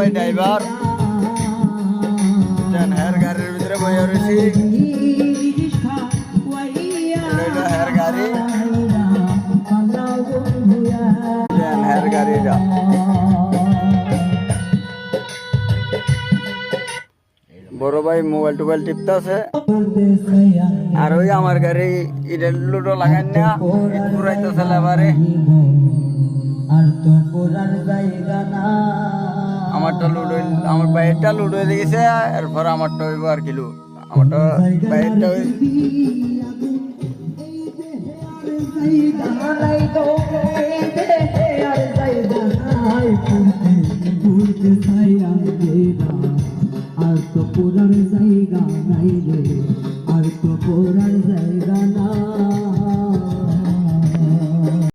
ভাই ড্রাইভার হের গাড়ির ভিতরে বইয়া রয়েছি হের গাড়ি হের গাড়িটা বড় ভাই মোবাইল টোবাইল টিপতে আছে আর ওই আমার গাড়ি ইটের লুডো লাগাই না ইট পুরাইতেছে এবারে আমারটা লুডো আমার বাইরটা লুডো হয়ে গেছে এরপর আমারটা হইব আর কিলো আমারটা বাইরটা